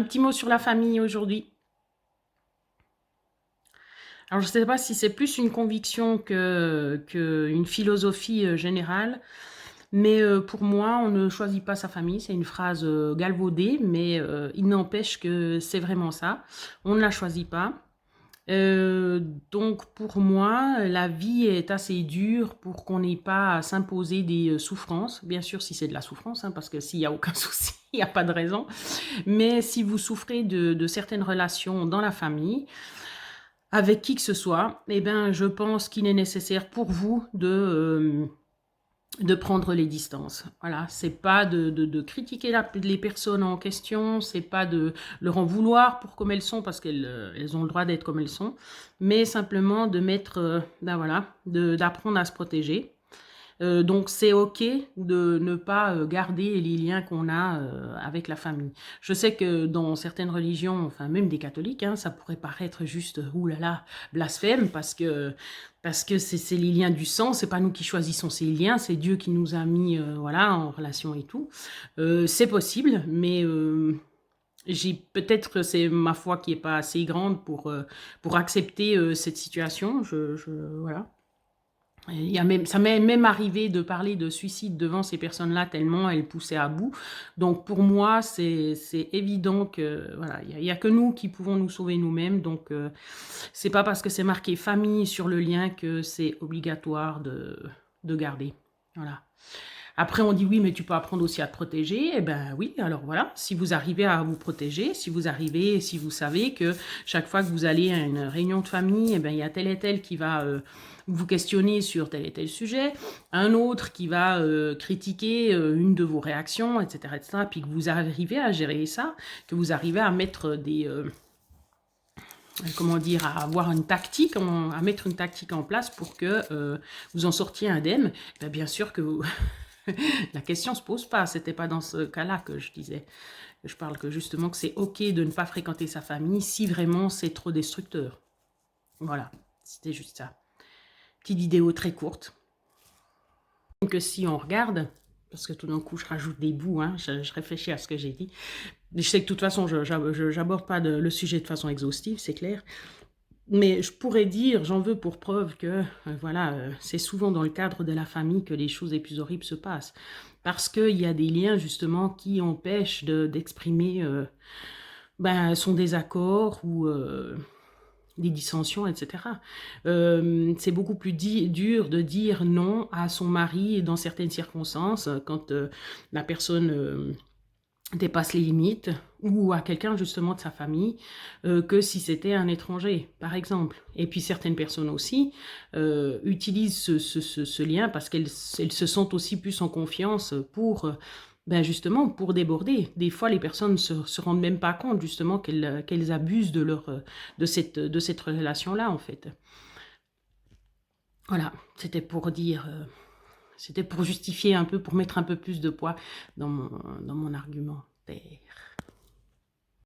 petit mot sur la famille aujourd'hui. Alors, je ne sais pas si c'est plus une conviction qu'une philosophie générale, mais pour moi, on ne choisit pas sa famille. C'est une phrase galvaudée, mais il n'empêche que c'est vraiment ça. On ne la choisit pas. Euh, donc pour moi, la vie est assez dure pour qu'on n'ait pas à s'imposer des souffrances. Bien sûr, si c'est de la souffrance, hein, parce que s'il n'y a aucun souci, il n'y a pas de raison. Mais si vous souffrez de certaines relations dans la famille, avec qui que ce soit, eh ben, je pense qu'il est nécessaire pour vous de prendre les distances. Voilà, c'est pas de critiquer les personnes en question, c'est pas de leur en vouloir pour comme elles sont, parce qu'elles ont le droit d'être comme elles sont, mais simplement de mettre, ben voilà, d'apprendre à se protéger. Donc c'est ok de ne pas garder les liens qu'on a avec la famille. Je sais que dans certaines religions, enfin même des catholiques, hein, ça pourrait paraître juste oulala blasphème parce que c'est les liens du sang, c'est pas nous qui choisissons ces liens, c'est Dieu qui nous a mis voilà en relation et tout. C'est possible, mais j'ai peut-être que c'est ma foi qui est pas assez grande pour accepter cette situation. Voilà. Il y a même, ça m'est même arrivé de parler de suicide devant ces personnes-là tellement elles poussaient à bout. Donc pour moi, c'est évident que voilà, il y a que nous qui pouvons nous sauver nous-mêmes. Donc c'est pas parce que c'est marqué famille sur le lien que c'est obligatoire de garder. Voilà. Après, on dit oui, mais tu peux apprendre aussi à te protéger. Eh ben oui, alors voilà, si vous arrivez à vous protéger, si vous savez que chaque fois que vous allez à une réunion de famille, eh ben, il y a tel et tel qui va vous questionner sur tel et tel sujet, un autre qui va critiquer une de vos réactions, etc., puis que vous arrivez à gérer ça, que vous arrivez à mettre comment dire, à avoir une tactique, à mettre une tactique en place pour que vous en sortiez indemne, ben bien sûr que vous... La question se pose pas, c'était pas dans ce cas-là que je disais. Je parle que justement que c'est ok de ne pas fréquenter sa famille si vraiment c'est trop destructeur. Voilà, c'était juste ça. Petite vidéo très courte. Donc si on regarde, parce que tout d'un coup je rajoute des bouts, hein, je réfléchis à ce que j'ai dit. Je sais que de toute façon je n'aborde pas le sujet de façon exhaustive, c'est clair. Mais je pourrais dire, j'en veux pour preuve que voilà, c'est souvent dans le cadre de la famille que les choses les plus horribles se passent. Parce qu'il y a des liens justement qui empêchent d'exprimer ben, son désaccord ou des dissensions, etc. C'est beaucoup plus dur de dire non à son mari dans certaines circonstances, quand la personne dépasse les limites, ou à quelqu'un justement de sa famille, que si c'était un étranger, par exemple. Et puis certaines personnes aussi utilisent ce lien parce qu'elles se sentent aussi plus en confiance pour, ben justement, pour déborder. Des fois, les personnes se rendent même pas compte justement qu'elles abusent de cette relation-là, en fait. Voilà, c'était pour dire... c'était pour justifier un peu, pour mettre un peu plus de poids dans mon argumentaire.